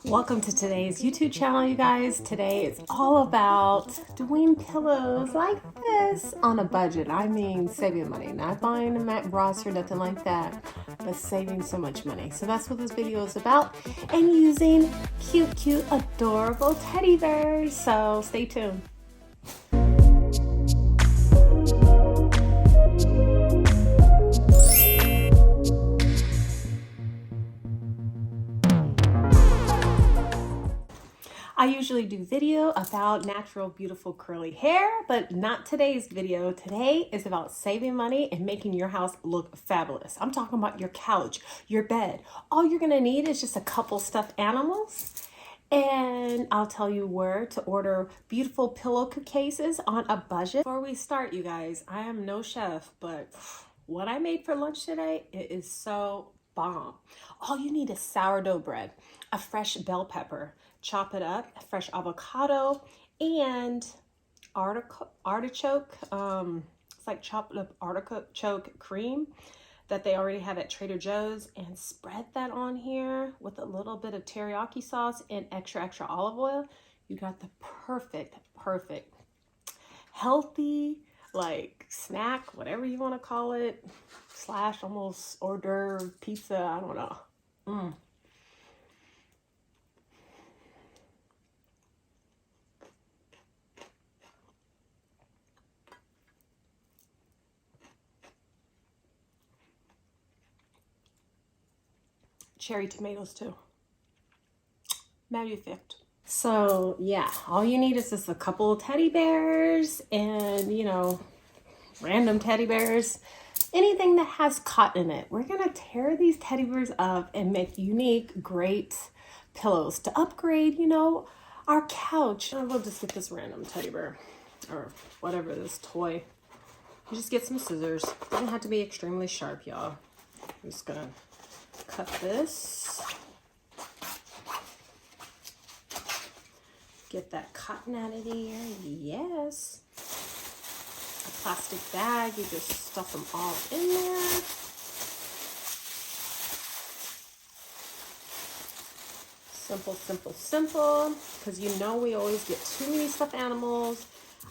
Welcome to today's YouTube channel, you guys. Today it's all about doing pillows like this on a budget. I mean saving money, not buying them at Ross or nothing like that, but saving so much money. So that's what this video is about, and using cute, adorable teddy bears. So stay tuned. I usually do video about natural, beautiful, curly hair, but not today's video. Today is about saving money and making your house look fabulous. I'm talking about your couch, your bed. All you're gonna need is just a couple stuffed animals, and I'll tell you where to order beautiful pillowcases on a budget. Before we start, you guys, I am no chef, but what I made for lunch today, it is so bomb. All you need is sourdough bread, a fresh bell pepper, chop it up, a fresh avocado, and artichoke. It's like chopped up artichoke cream that they already have at Trader Joe's, and spread that on here with a little bit of teriyaki sauce and extra olive oil. You got the perfect healthy like snack, whatever you want to call it, slash almost hors d'oeuvre pizza, I don't know. Cherry tomatoes too. Magnifique. So yeah, all you need is just a couple of teddy bears and, you know, random teddy bears, anything that has cotton in it. We're gonna tear these teddy bears up and make unique, great pillows to upgrade, you know, our couch. We'll just get this random teddy bear or whatever, this toy. You just get some scissors. Doesn't have to be extremely sharp, y'all. I'm just gonna cut this. Get that cotton out of there. Yes. A plastic bag. You just stuff them all in there. Simple. Because you know we always get too many stuffed animals.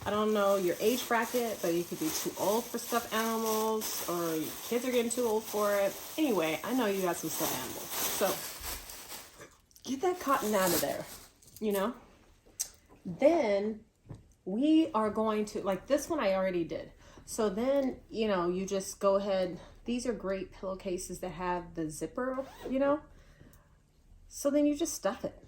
I don't know your age bracket, but you could be too old for stuffed animals, or your kids are getting too old for it. Anyway, I know you got some stuffed animals. So get that cotton out of there, you know? Then we are going to, like this one I already did. So then, you know, you just go ahead. These are great pillowcases that have the zipper, you know? So then you just stuff it.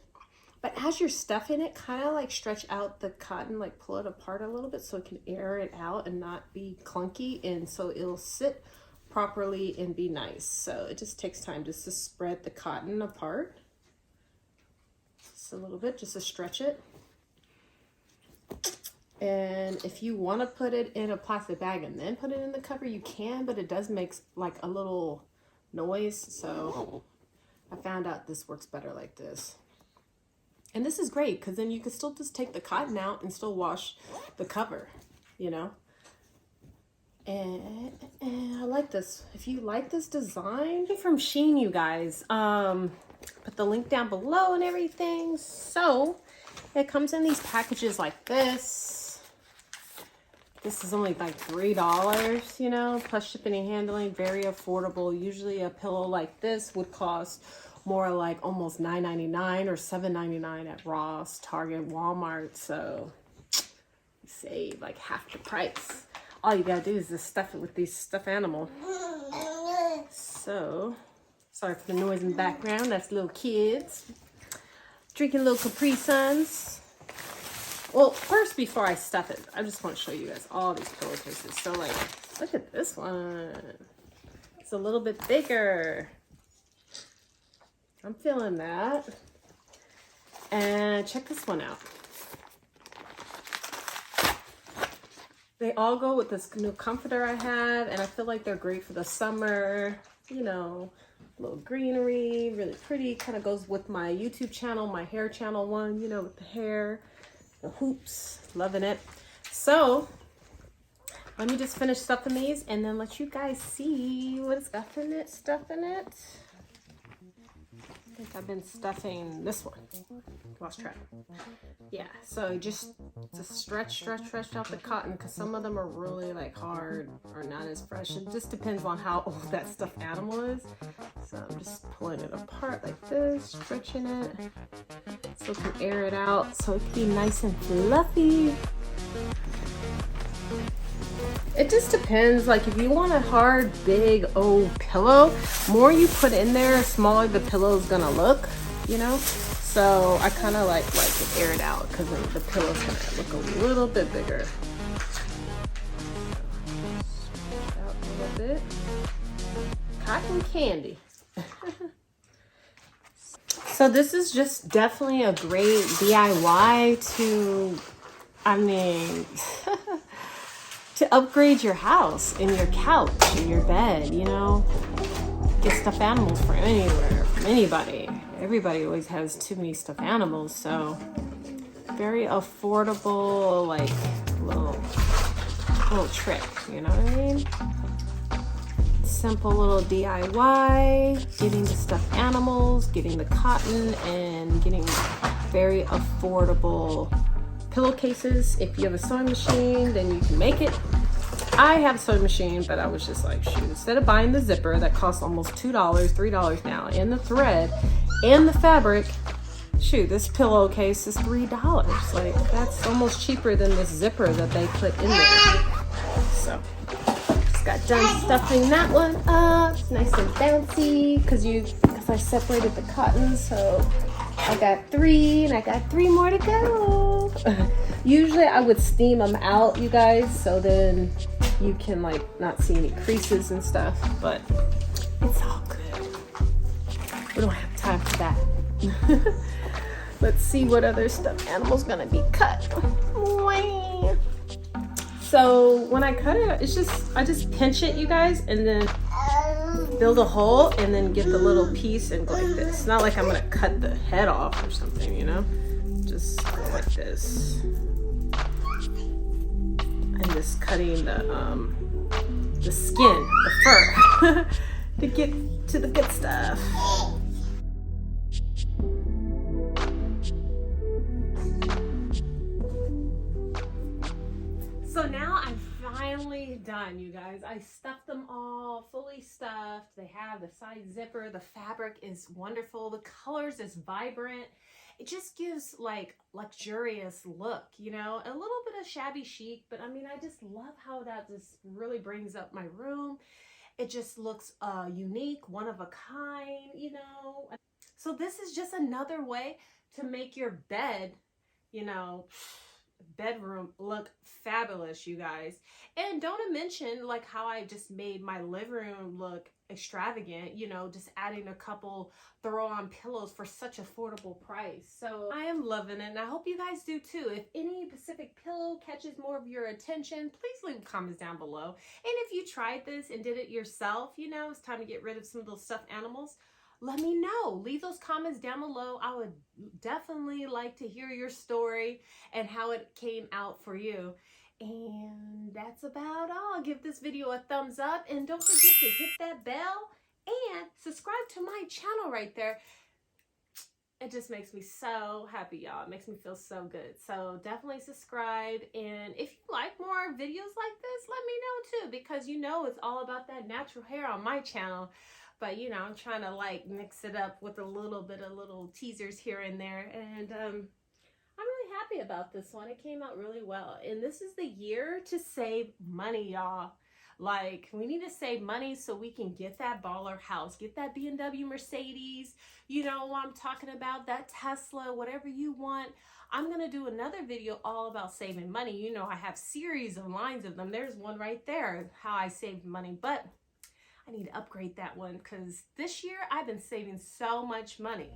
But as you're stuffing it, kind of like stretch out the cotton, like pull it apart a little bit so it can air it out and not be clunky. And so it'll sit properly and be nice. So it just takes time just to spread the cotton apart. Just a little bit, just to stretch it. And if you want to put it in a plastic bag and then put it in the cover, you can, but it does make like a little noise. So I found out this works better like this. And this is great because then you can still just take the cotton out and still wash the cover, you know. And I like this. If you like this design, from Shein, you guys, put the link down below and everything. So it comes in these packages like this. This is only like $3, you know, plus shipping and handling, very affordable. Usually a pillow like this would cost more like almost $9.99 or $7.99 at Ross, Target, Walmart. So you save like half the price. All you gotta do is just stuff it with these stuffed animal. So sorry for the noise in the background. That's little kids drinking little Capri Suns. Well, first, before I stuff it, I just want to show you guys all these pillowcases. So like, look at this one. It's a little bit bigger. I'm feeling that. And check this one out. They all go with this new comforter I have, and I feel like they're great for the summer. You know, a little greenery, really pretty. Kind of goes with my YouTube channel, my hair channel one, you know, with the hair, the hoops, loving it. So let me just finish stuffing these and then let you guys see what it's got in it, stuff in it. think I've been stuffing this one. Lost track. Yeah, so just stretch out the cotton, because some of them are really like hard or not as fresh. It just depends on how old that stuffed animal is. So I'm just pulling it apart like this, stretching it so it can air it out so it can be nice and fluffy. It just depends. Like if you want a hard, big, old pillow, more you put in there, smaller the pillow is gonna look, you know? So I kind of like it aired out, because the pillow's gonna look a little bit bigger. Stretch out a little bit. Cotton candy. So this is just definitely a great DIY to, I mean, to upgrade your house and your couch and your bed, you know? Get stuffed animals from anywhere, from anybody. Everybody always has too many stuffed animals, so very affordable, like little trick, you know what I mean? Simple little DIY, getting the stuffed animals, getting the cotton, and getting very affordable pillowcases. If you have a sewing machine, then you can make it. I have a sewing machine, but I was just like, shoot, instead of buying the zipper that costs almost $2, $3 now, and the thread and the fabric, shoot, this pillowcase is $3. Like, that's almost cheaper than this zipper that they put in there. So just got done stuffing that one up. It's nice and bouncy because I separated the cotton, so I got 3 and I got 3 more to go. Usually I would steam them out, you guys, so then you can like not see any creases and stuff, but it's all good. We don't have time for that. Let's see what other stuffed animal's gonna be cut. So when I cut it, I just pinch it, you guys, and then build a hole and then get the little piece and go like this. It's not like I'm gonna cut the head off or something, you know? Just go like this. And just cutting the skin, the fur, to get to the good stuff. So now I'm finally done, you guys. I stuffed them all, fully stuffed. They have the side zipper. The fabric is wonderful. The colors is vibrant. It just gives like luxurious look, you know, a little bit of shabby chic, but I mean, I just love how that just really brings up my room. It just looks unique, one of a kind, you know. So this is just another way to make your bed, you know, bedroom look fabulous, you guys. And don't mention like how I just made my living room look extravagant, you know, just adding a couple throw on pillows for such affordable price. So I am loving it, and I hope you guys do too. If any specific pillow catches more of your attention, please leave comments down below. And if you tried this and did it yourself, you know, it's time to get rid of some of those stuffed animals, let me know. Leave those comments down below. I would definitely like to hear your story and how it came out for you. And that's about all. Give this video a thumbs up, and don't forget to hit that bell and subscribe to my channel right there. It just makes me so happy, y'all. It makes me feel so good. So definitely subscribe. And if you like more videos like this, let me know too, because you know it's all about that natural hair on my channel. But you know, I'm trying to like mix it up with a little bit of little teasers here and there. And I'm really happy about this one. It came out really well. And this is the year to save money, y'all. Like, we need to save money so we can get that baller house, get that BMW Mercedes, you know what I'm talking about, that Tesla, whatever you want. I'm going to do another video all about saving money. You know, I have series of lines of them. There's one right there, how I saved money, but I need to upgrade that one because this year I've been saving so much money.